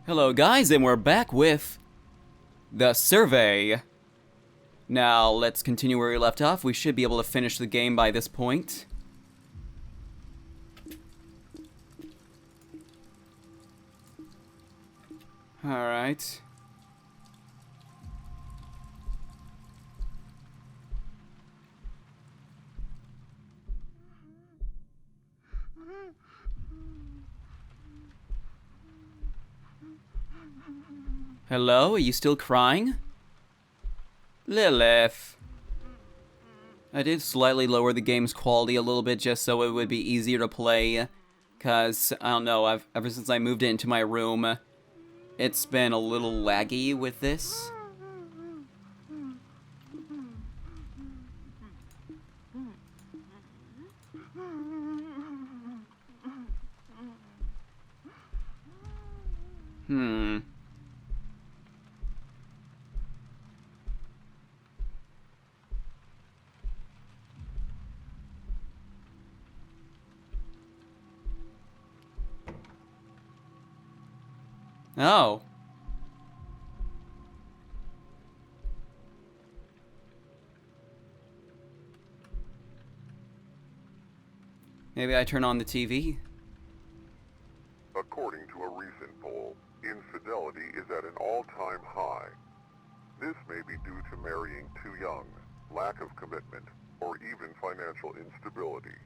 Hello guys, and we're back with the survey. Now, let's continue where we left off. We should be able to finish the game by this point. Alright. Hello, are you still crying? Lilith. I did slightly lower the game's quality a little bit just so it would be easier to play. Cause, I don't know, ever since I moved it into my room, it's been a little laggy with this. Oh. Maybe I turn on the TV? According to a recent poll, infidelity is at an all-time high. This may be due to marrying too young, lack of commitment, or even financial instability.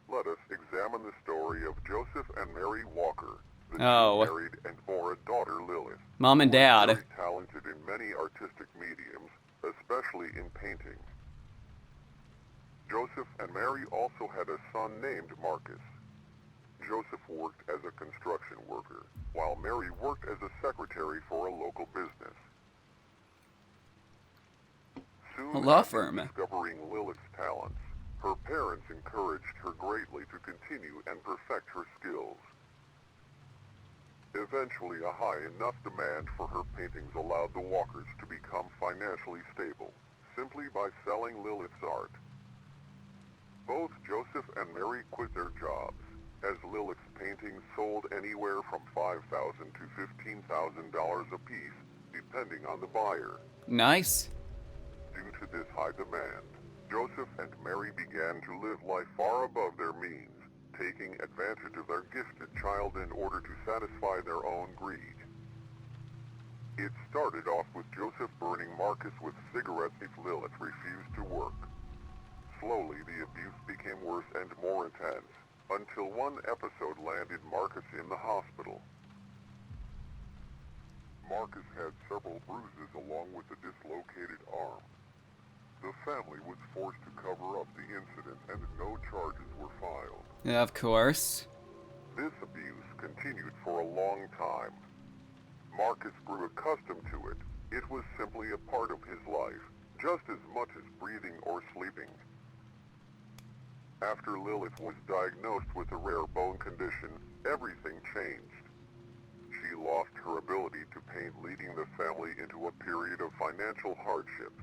Let us examine the story of Joseph and Mary Walker, the two married and bore a daughter, Lilith. Mom and Dad. Very talented in many artistic mediums, especially in painting. Joseph and Mary also had a son named Marcus. Joseph worked as a construction worker, while Mary worked as a secretary for a local business. Soon A law after firm. discovering Lilith's talents, her parents encouraged her greatly to continue and perfect her skills. Eventually, a high enough demand for her paintings allowed the Walkers to become financially stable, simply by selling Lilith's art. Both Joseph and Mary quit their jobs, as Lilith's paintings sold anywhere from $5,000 to $15,000 apiece, depending on the buyer. Nice. Due to this high demand, Joseph and Mary began to live life far above their means, taking advantage of their gifted child in order to satisfy their own greed. It started off with Joseph burning Marcus with cigarettes if Lilith refused to work. Slowly, the abuse became worse and more intense, until one episode landed Marcus in the hospital. Marcus had several bruises along with a dislocated arm. The family was forced to cover up the incident and no charges were filed. Yeah, of course. This abuse continued for a long time. Marcus grew accustomed to it. It was simply a part of his life, just as much as breathing or sleeping. After Lilith was diagnosed with a rare bone condition, everything changed. She lost her ability to paint, leading the family into a period of financial hardships.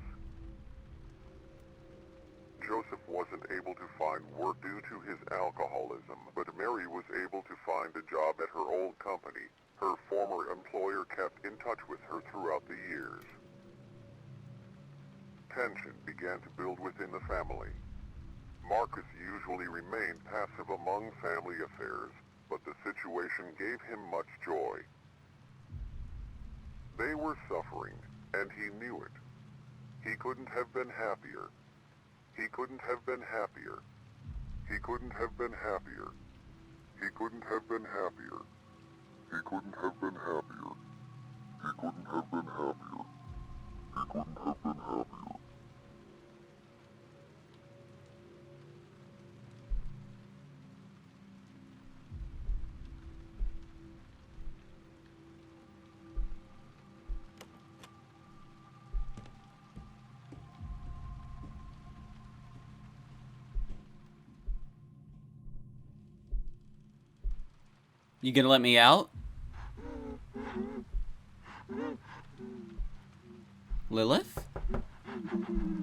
Joseph wasn't able to find work due to his alcoholism, but Mary was able to find a job at her old company. Her former employer kept in touch with her throughout the years. Tension began to build within the family. Marcus usually remained passive among family affairs, but the situation gave him much joy. They were suffering, and he knew it. He couldn't have been happier. He couldn't have been happier. He couldn't have been happier. He couldn't have been happier. He couldn't have been happier. He couldn't have been happier. He couldn't have been happier. You gonna let me out? Lilith?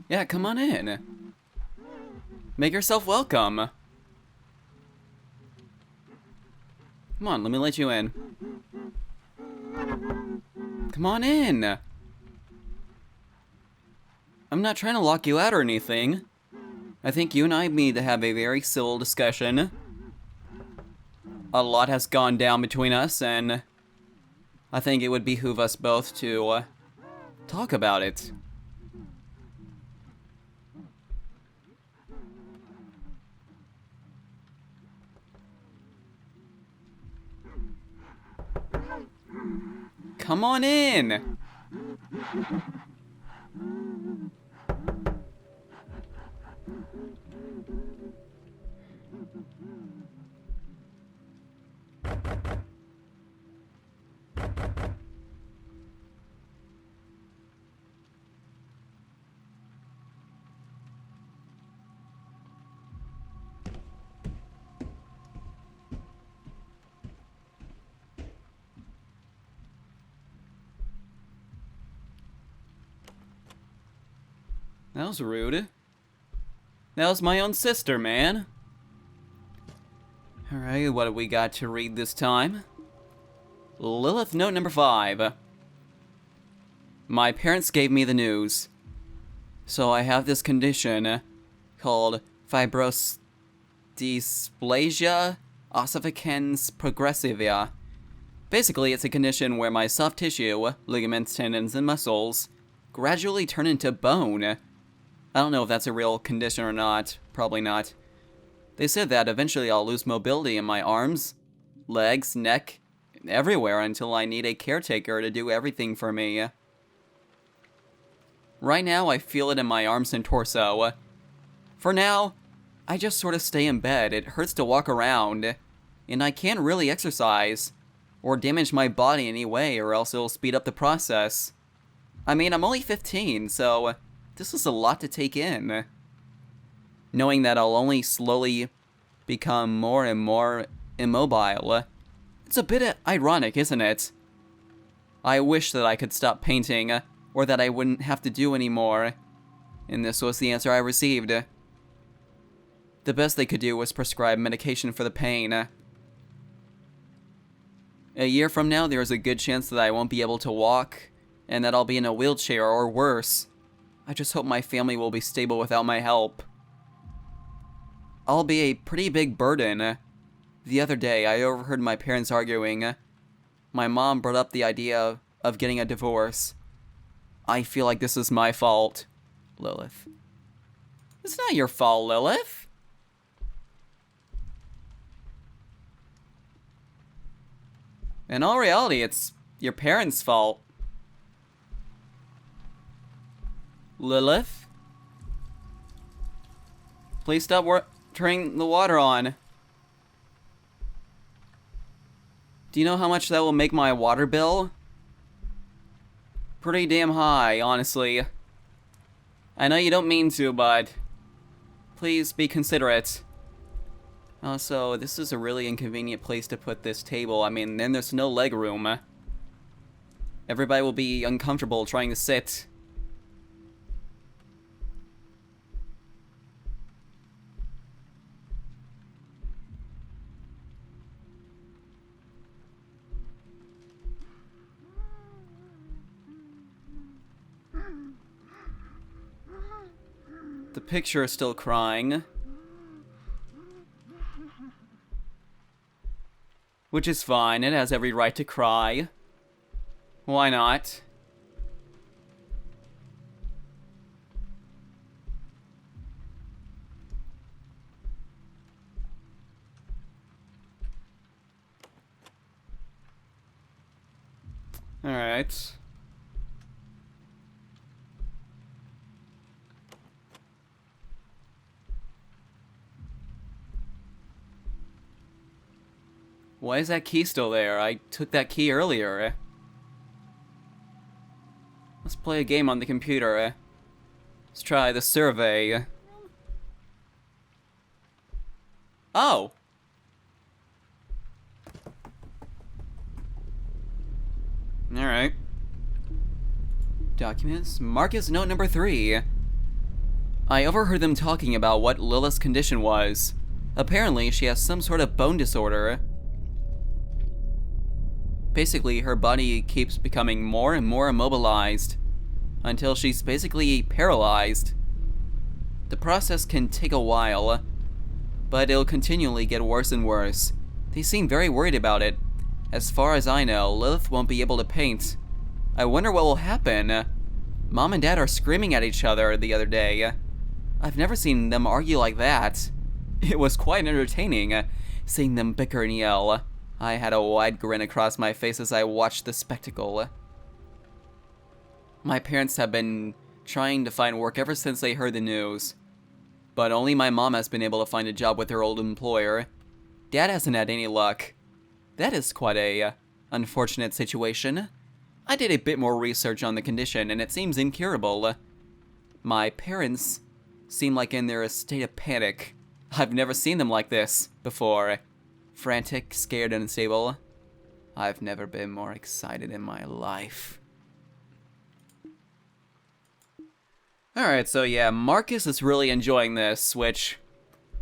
Yeah, come on in. Make yourself welcome. Come on, let me let you in. Come on in. I'm not trying to lock you out or anything. I think you and I need to have a very civil discussion. A lot has gone down between us, and I think it would behoove us both to talk about it. Come on in. That was rude. That was my own sister, man. Alright, what do we got to read this time? Lilith note number 5. My parents gave me the news. So I have this condition called fibrosdysplasia ossificans progressiva. Basically, it's a condition where my soft tissue, ligaments, tendons, and muscles gradually turn into bone. I don't know if that's a real condition or not. Probably not. They said that eventually I'll lose mobility in my arms, legs, neck, everywhere until I need a caretaker to do everything for me. Right now, I feel it in my arms and torso. For now, I just sort of stay in bed. It hurts to walk around, and I can't really exercise or damage my body in any way, or else it'll speed up the process. I mean, I'm only 15, so this is a lot to take in. Knowing that I'll only slowly become more and more immobile. It's a bit ironic, isn't it? I wish that I could stop painting, or that I wouldn't have to do any more. And this was the answer I received. The best they could do was prescribe medication for the pain. A year from now, there is a good chance that I won't be able to walk, and that I'll be in a wheelchair or worse. I just hope my family will be stable without my help. I'll be a pretty big burden. The other day, I overheard my parents arguing. My mom brought up the idea of getting a divorce. I feel like this is my fault. Lilith. It's not your fault, Lilith. In all reality, it's your parents' fault. Lilith? Please stop turning the water on. Do you know how much that will make my water bill? Pretty damn high, honestly. I know you don't mean to, but please be considerate. Also, this is a really inconvenient place to put this table. I mean, then there's no leg room. Everybody will be uncomfortable trying to sit. The picture is still crying. Which is fine, it has every right to cry. Why not? Alright. Why is that key still there? I took that key earlier. Let's play a game on the computer. Let's try the survey. Oh! Alright. Documents. Marcus note number 3. I overheard them talking about what Lilith's condition was. Apparently, she has some sort of bone disorder. Basically, her body keeps becoming more and more immobilized until she's basically paralyzed. The process can take a while, but it'll continually get worse and worse. They seem very worried about it. As far as I know, Lilith won't be able to paint. I wonder what will happen. Mom and Dad are screaming at each other the other day. I've never seen them argue like that. It was quite entertaining, seeing them bicker and yell. I had a wide grin across my face as I watched the spectacle. My parents have been trying to find work ever since they heard the news, but only my mom has been able to find a job with her old employer. Dad hasn't had any luck. That is quite a unfortunate situation. I did a bit more research on the condition, and it seems incurable. My parents seem like in their state of panic. I've never seen them like this before. Frantic, scared, and unstable. I've never been more excited in my life. Alright, so yeah, Marcus is really enjoying this, which,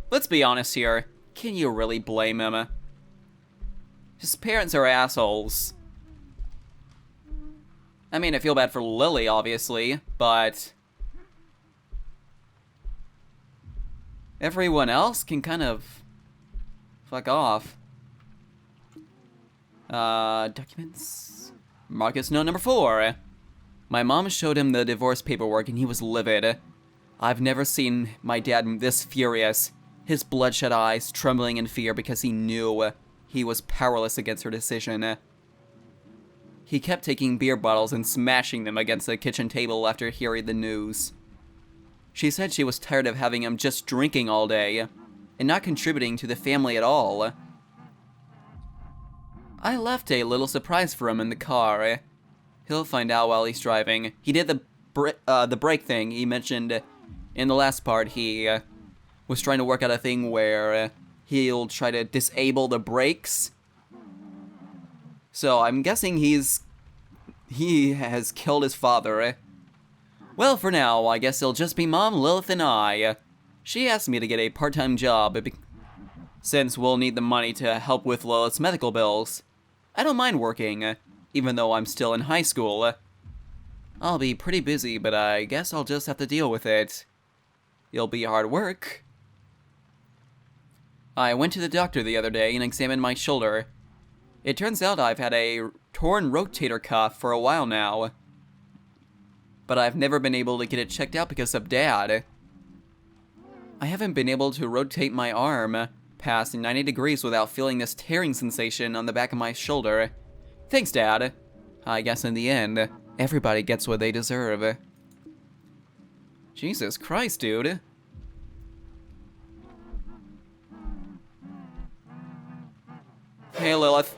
let's be honest here, can you really blame him? His parents are assholes. I mean, I feel bad for Lily, obviously, but everyone else can kind of fuck off. Documents? Marcus note number 4. My mom showed him the divorce paperwork and he was livid. I've never seen my dad this furious. His bloodshot eyes trembling in fear because he knew he was powerless against her decision. He kept taking beer bottles and smashing them against the kitchen table after hearing the news. She said she was tired of having him just drinking all day and not contributing to the family at all. I left a little surprise for him in the car. He'll find out while he's driving. He did the brake thing he mentioned in the last part. He was trying to work out a thing where he'll try to disable the brakes. So I'm guessing he has killed his father. Well, for now, I guess it'll just be Mom, Lilith, and I. She asked me to get a part-time job since we'll need the money to help with Lilith's medical bills. I don't mind working, even though I'm still in high school. I'll be pretty busy, but I guess I'll just have to deal with it. It'll be hard work. I went to the doctor the other day and examined my shoulder. It turns out I've had a torn rotator cuff for a while now, but I've never been able to get it checked out because of Dad. I haven't been able to rotate my arm past 90 degrees without feeling this tearing sensation on the back of my shoulder. Thanks, Dad. I guess in the end, everybody gets what they deserve. Jesus Christ, dude. Hey, Lilith.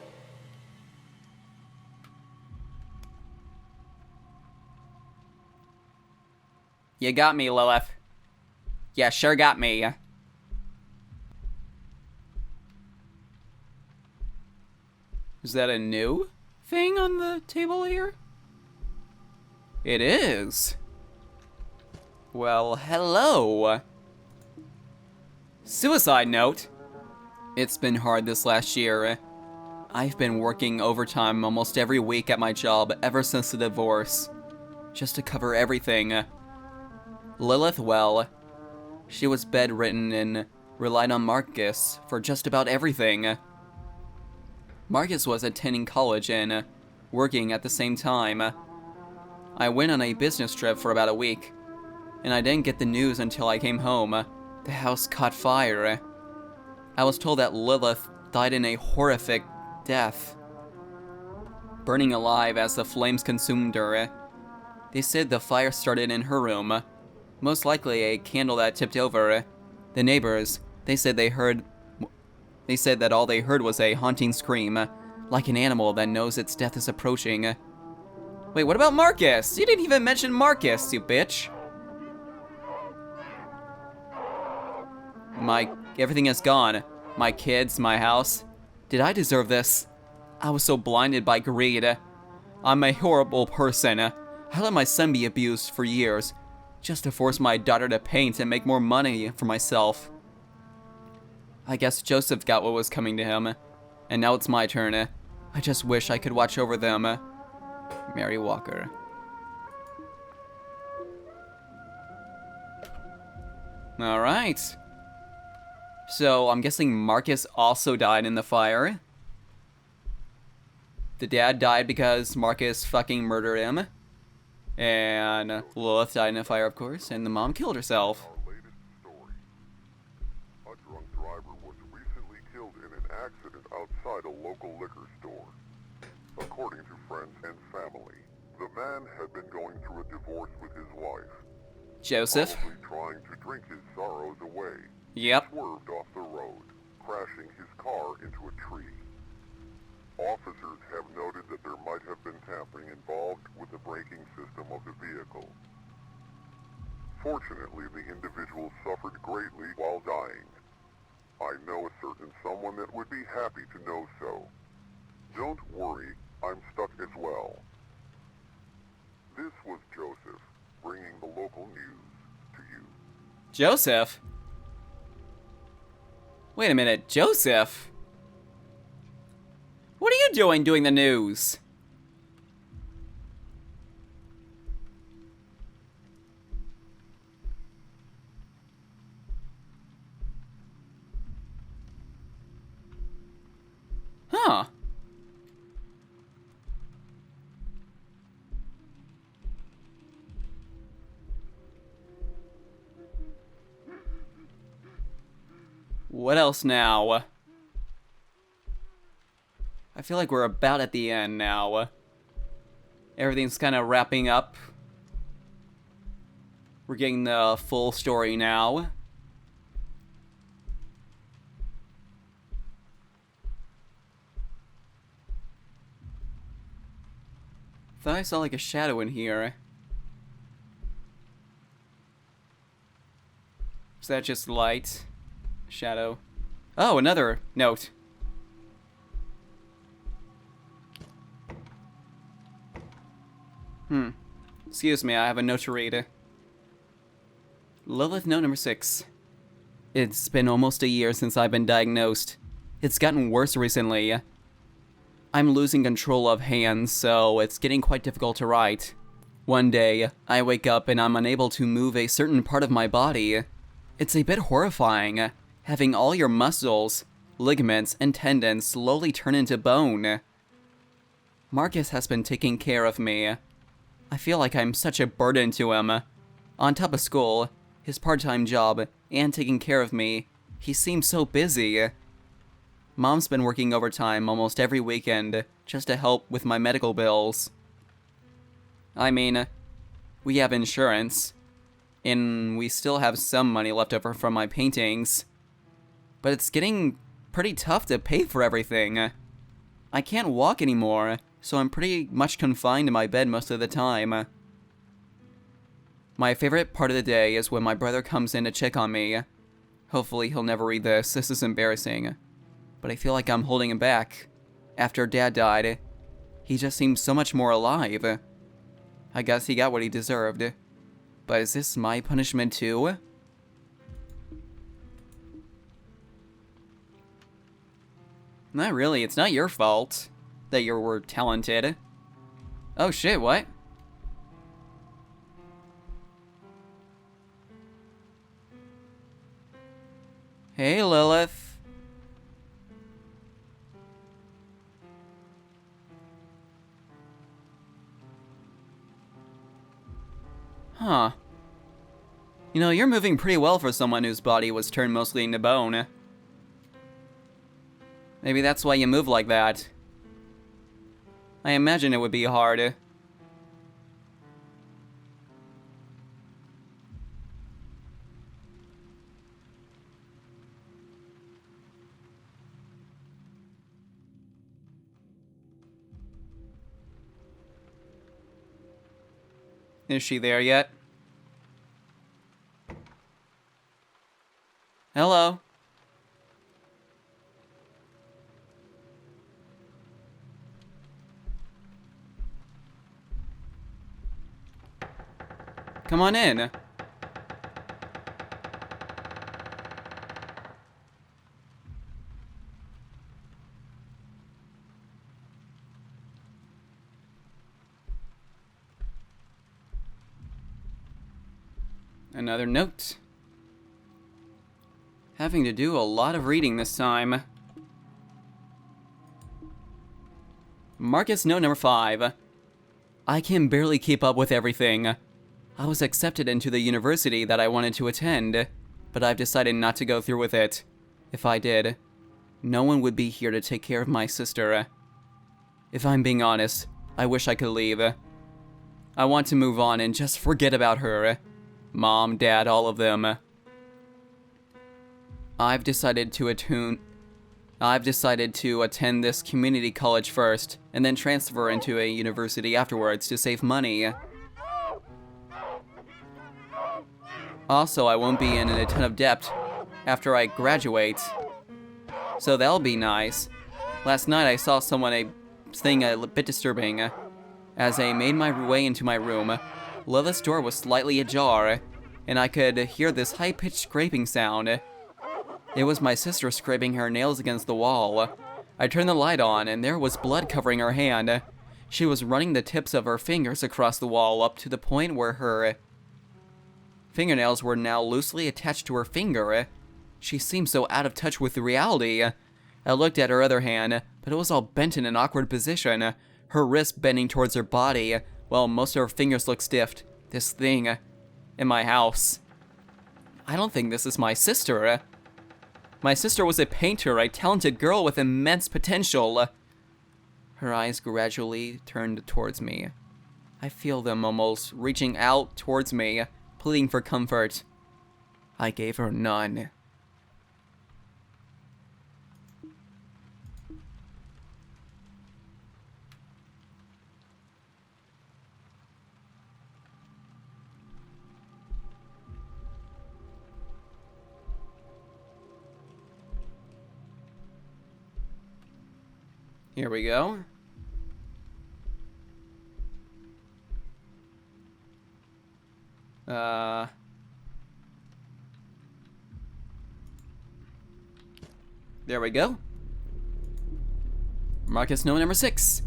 You got me, Lilith. Yeah, sure got me. Is that a new thing on the table here? It is. Well, hello. Suicide note. It's been hard this last year. I've been working overtime almost every week at my job ever since the divorce, just to cover everything. Lilith, well, she was bedridden and relied on Marcus for just about everything. Marcus was attending college and working at the same time. I went on a business trip for about a week, and I didn't get the news until I came home. The house caught fire. I was told that Lilith died in a horrific death, burning alive as the flames consumed her. They said the fire started in her room, most likely a candle that tipped over. The neighbors, they said that all they heard was a haunting scream, like an animal that knows its death is approaching. Wait, what about Marcus? You didn't even mention Marcus, you bitch. Everything is gone. My kids, my house. Did I deserve this? I was so blinded by greed. I'm a horrible person. I let my son be abused for years, just to force my daughter to paint and make more money for myself. I guess Joseph got what was coming to him, and now it's my turn. I just wish I could watch over them. Mary Walker. Alright. So, I'm guessing Marcus also died in the fire. The dad died because Marcus fucking murdered him. And Lilith died in a fire, of course, and the mom killed herself. Our latest story. A drunk driver was recently killed in an accident outside a local liquor store. According to friends and family, the man had been going through a divorce with his wife. Joseph. Probably trying to drink his sorrows away. Yep. Swerved off the road, crashing his car into a tree. Officers have noted that there might have been tampering involved with the braking system of the vehicle. Fortunately, the individual suffered greatly while dying. I know a certain someone that would be happy to know so. Don't worry, I'm stuck as well. This was Joseph, bringing the local news to you. Joseph? Wait a minute, Joseph? What are you doing the news? Huh. What else now? I feel like we're about at the end now. Everything's kind of wrapping up. We're getting the full story now. Thought I saw like a shadow in here. Is that just light? Shadow. Oh, another note. Excuse me, I have a note to read. Lilith note number 6. It's been almost a year since I've been diagnosed. It's gotten worse recently. I'm losing control of hands, so it's getting quite difficult to write. One day, I wake up and I'm unable to move a certain part of my body. It's a bit horrifying, having all your muscles, ligaments, and tendons slowly turn into bone. Marcus has been taking care of me. I feel like I'm such a burden to him. On top of school, his part-time job, and taking care of me, he seems so busy. Mom's been working overtime almost every weekend just to help with my medical bills. I mean, we have insurance, and we still have some money left over from my paintings, but it's getting pretty tough to pay for everything. I can't walk anymore, so I'm pretty much confined to my bed most of the time. My favorite part of the day is when my brother comes in to check on me. Hopefully he'll never read this. This is embarrassing. But I feel like I'm holding him back. After Dad died, he just seemed so much more alive. I guess he got what he deserved. But is this my punishment too? Not really, it's not your fault that you were talented. Oh shit, what? Hey, Lilith. Huh. You know, you're moving pretty well for someone whose body was turned mostly into bone. Maybe that's why you move like that. I imagine it would be hard. Is she there yet? Hello? Come on in. Another note. Having to do a lot of reading this time. Marcus note number 5. I can barely keep up with everything. I was accepted into the university that I wanted to attend, but I've decided not to go through with it. If I did, no one would be here to take care of my sister. If I'm being honest, I wish I could leave. I want to move on and just forget about her. Mom, Dad, all of them. I've decided to attend this community college first, and then transfer into a university afterwards to save money. Also, I won't be in a ton of debt after I graduate, so that'll be nice. Last night I saw someone thing a bit disturbing. As I made my way into my room, Lilith's door was slightly ajar, and I could hear this high-pitched scraping sound. It was my sister scraping her nails against the wall. I turned the light on, and there was blood covering her hand. She was running the tips of her fingers across the wall up to the point where her fingernails were now loosely attached to her finger. She seemed so out of touch with reality. I looked at her other hand, but it was all bent in an awkward position, her wrist bending towards her body, while most of her fingers looked stiff. This thing in my house. I don't think this is my sister. My sister was a painter, a talented girl with immense potential. Her eyes gradually turned towards me. I feel them almost reaching out towards me, pleading for comfort. I gave her none. Here we go. There we go. Marcus note number 6.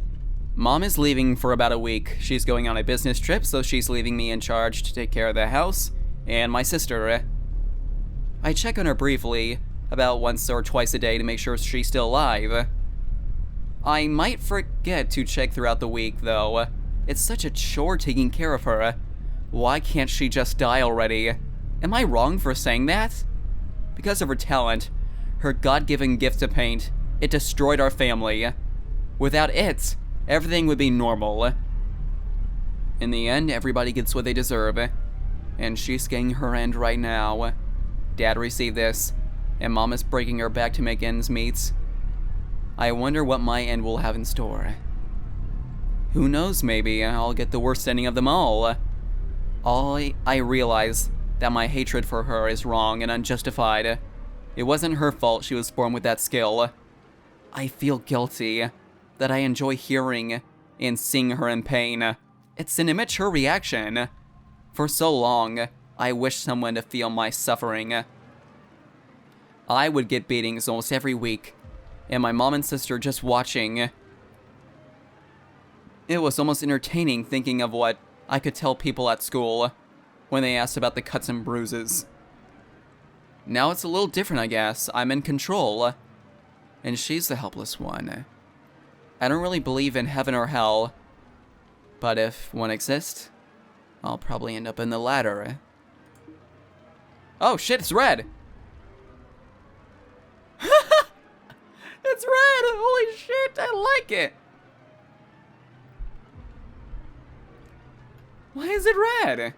Mom is leaving for about a week. She's going on a business trip, so she's leaving me in charge to take care of the house and my sister. I check on her briefly, about once or twice a day to make sure she's still alive. I might forget to check throughout the week, though. It's such a chore taking care of her. Why can't she just die already? Am I wrong for saying that? Because of her talent, her God-given gift to paint, it destroyed our family. Without it, everything would be normal. In the end, everybody gets what they deserve. And she's getting her end right now. Dad received this, and Mom is breaking her back to make ends meet. I wonder what my end will have in store. Who knows, maybe I'll get the worst ending of them all. I realize that my hatred for her is wrong and unjustified. It wasn't her fault she was born with that skill. I feel guilty that I enjoy hearing and seeing her in pain. It's an immature reaction. For so long, I wished someone to feel my suffering. I would get beatings almost every week, and my mom and sister just watching. It was almost entertaining thinking of what I could tell people at school when they asked about the cuts and bruises. Now it's a little different, I guess. I'm in control, and she's the helpless one. I don't really believe in heaven or hell, but if one exists, I'll probably end up in the latter. Oh shit, it's red! It's red! Holy shit, I like it! Why is it red?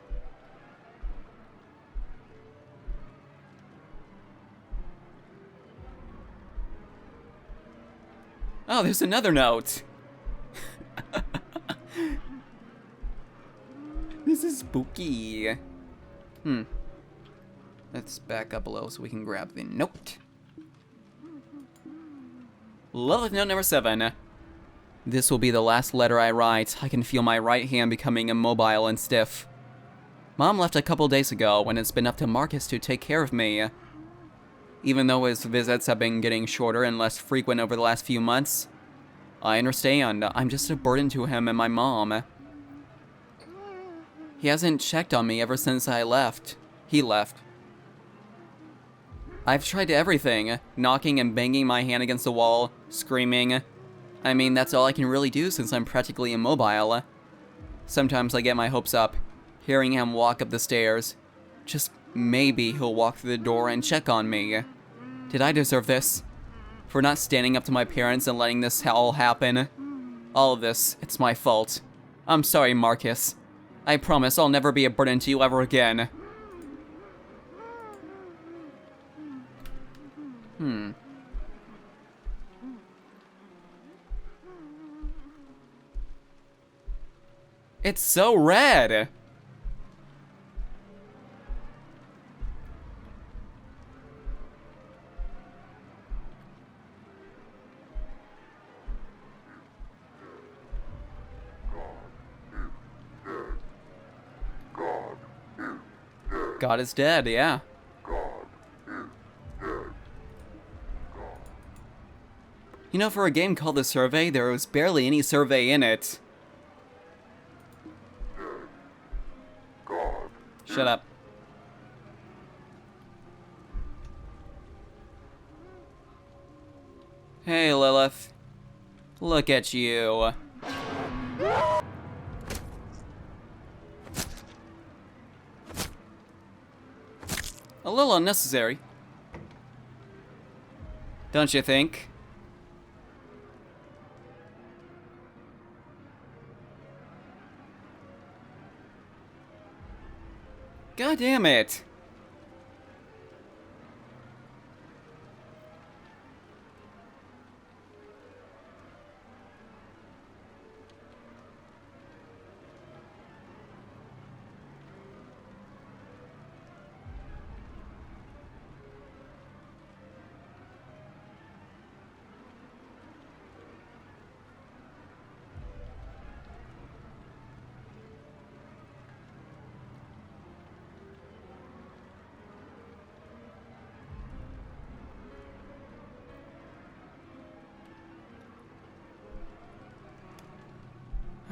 Oh, there's another note. This is spooky. Let's back up a little so we can grab the note. Lilith note number 7. This will be the last letter I write. I can feel my right hand becoming immobile and stiff. Mom left a couple days ago, and it's been up to Marcus to take care of me. Even though his visits have been getting shorter and less frequent over the last few months, I understand. I'm just a burden to him and my mom. He hasn't checked on me ever since I left. He left. I've tried everything, knocking and banging my hand against the wall, screaming. I mean, that's all I can really do since I'm practically immobile. Sometimes I get my hopes up, hearing him walk up the stairs. Just maybe he'll walk through the door and check on me. Did I deserve this? For not standing up to my parents and letting this all happen? All of this, it's my fault. I'm sorry, Marcus. I promise I'll never be a burden to you ever again. It's so red! God is dead, yeah. You know, for a game called The Survey, there was barely any survey in it. Shut up. Hey, Lilith. Look at you. A little unnecessary. Don't you think? God damn it.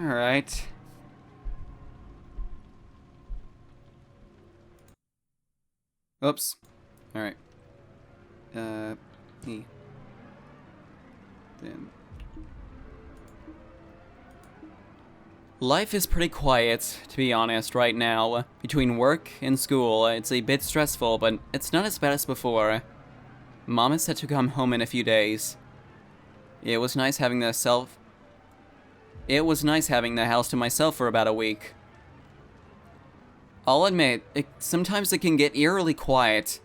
Alright. Oops. Alright. E. Then. Life is pretty quiet, to be honest, right now. Between work and school, it's a bit stressful, but it's not as bad as before. Mom is set to come home in a few days. It was nice having the house to myself for about a week. I'll admit, sometimes it can get eerily quiet,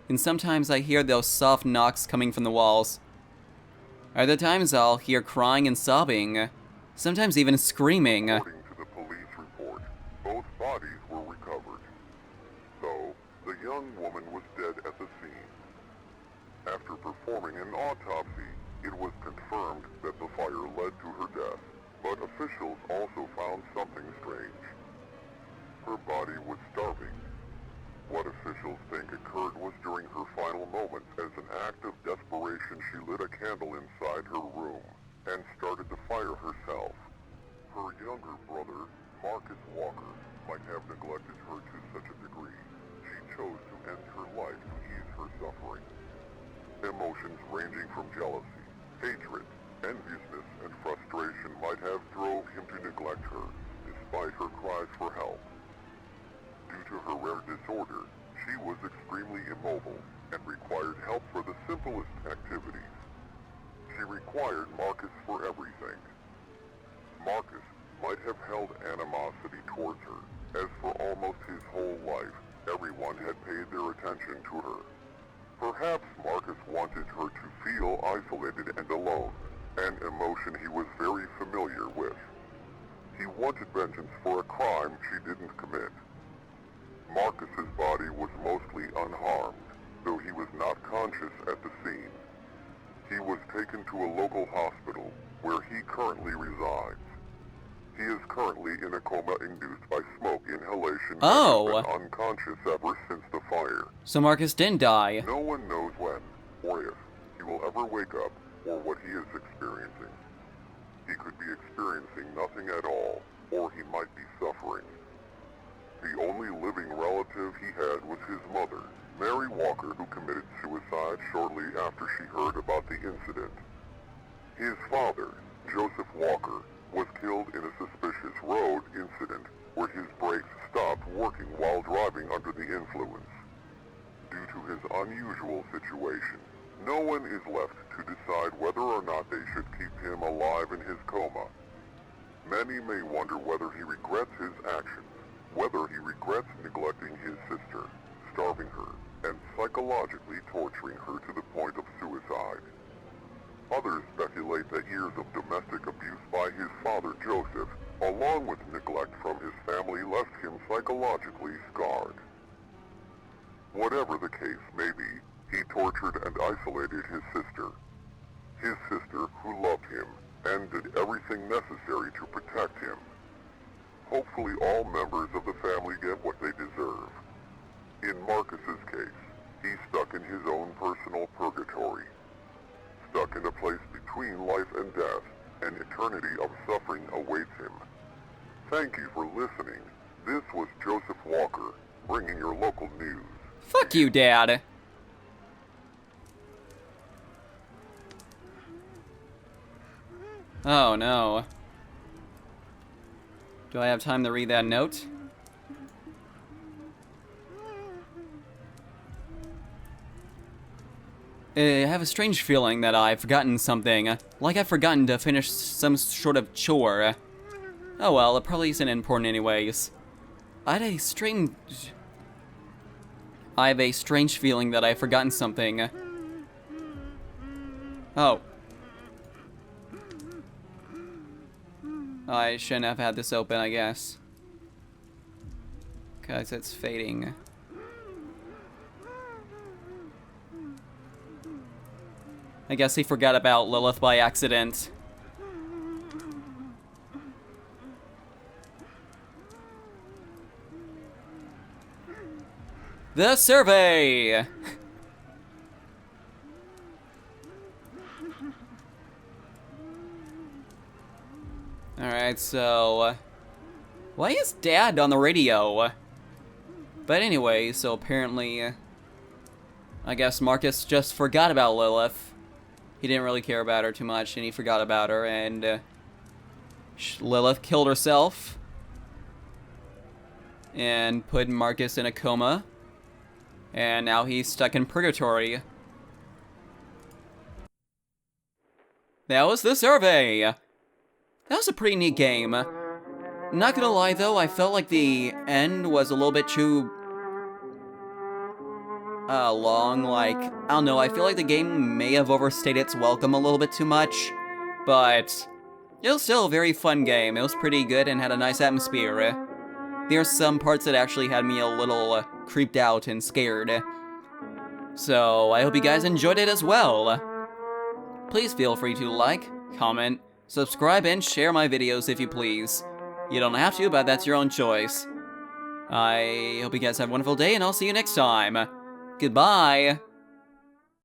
and sometimes I hear those soft knocks coming from the walls. Other times I'll hear crying and sobbing, sometimes even screaming. According to the police report, both bodies were recovered, though the young woman was dead at the scene. After performing an autopsy, it was confirmed that the fire led to her death, but officials also found something strange. Her body was starving. What officials think occurred was during her final moments. As an act of desperation, she lit a candle inside her room and started the fire herself. Her younger brother, Marcus Walker, might have neglected her to such a degree. She chose to end her life to ease her suffering. Emotions ranging from jealousy, hatred, enviousness, and frustration might have drove him to neglect her, despite her cries for help. Due to her rare disorder, she was extremely immobile and required help for the simplest activities. She required Marcus for everything. Marcus might have held animosity towards her, as for almost his whole life, everyone had paid their attention to her. Perhaps Marcus wanted her to feel isolated and alone, an emotion he was very familiar with. He wanted vengeance for a crime she didn't commit. Marcus's body was mostly unharmed, though he was not conscious at the scene. He was taken to a local hospital, where he currently resides. He is currently in a coma induced by smoke inhalation and has been unconscious ever since the fire. So Marcus didn't die. No one knows when, or if, he will ever wake up, or what he is experiencing. He could be experiencing nothing at all, or he might be suffering. the only living relative he had was his mother, Mary Walker, who committed suicide shortly after she heard about the incident. His father, Joseph Walker, was killed in a suspicious road incident where his brakes stopped working while driving under the influence. Due to his unusual situation, no one is left to decide whether or not they should keep him alive in his coma. Many may wonder whether he regrets his actions, whether he regrets neglecting his sister, starving her, and psychologically torturing her to the point of suicide. Others speculate that years of domestic abuse by his father Joseph, along with neglect from his family, left him psychologically scarred. Whatever the case may be, he tortured and isolated his sister who loved him and did everything necessary to protect him. Hopefully all members of the family get what they deserve. In Marcus's case, he's stuck in his own personal purgatory. Stuck in a place between life and death, an eternity of suffering awaits him. Thank you for listening. This was Joseph Walker, bringing your local news. Fuck you, Dad. Oh no. Do I have time to read that note? I have a strange feeling that I've forgotten something. Like I've forgotten to finish some sort of chore. Oh well, it probably isn't important anyways. I have a strange feeling that I've forgotten something. Oh. I shouldn't have had this open, I guess. Because it's fading. I guess he forgot about Lilith by accident. The survey! Alright, so... why is Dad on the radio? But anyway, so apparently... I guess Marcus just forgot about Lilith. He didn't really care about her too much, and he forgot about her, and... Lilith killed herself. And put Marcus in a coma. And now he's stuck in purgatory. That was the survey! That was a pretty neat game. Not gonna lie though, I felt like the end was a little bit too... long, like, I don't know, I feel like the game may have overstayed its welcome a little bit too much, but it was still a very fun game. It was pretty good and had a nice atmosphere. There's some parts that actually had me a little creeped out and scared. So, I hope you guys enjoyed it as well. Please feel free to like, comment, subscribe, and share my videos if you please. You don't have to, but that's your own choice. I hope you guys have a wonderful day, and I'll see you next time. Goodbye!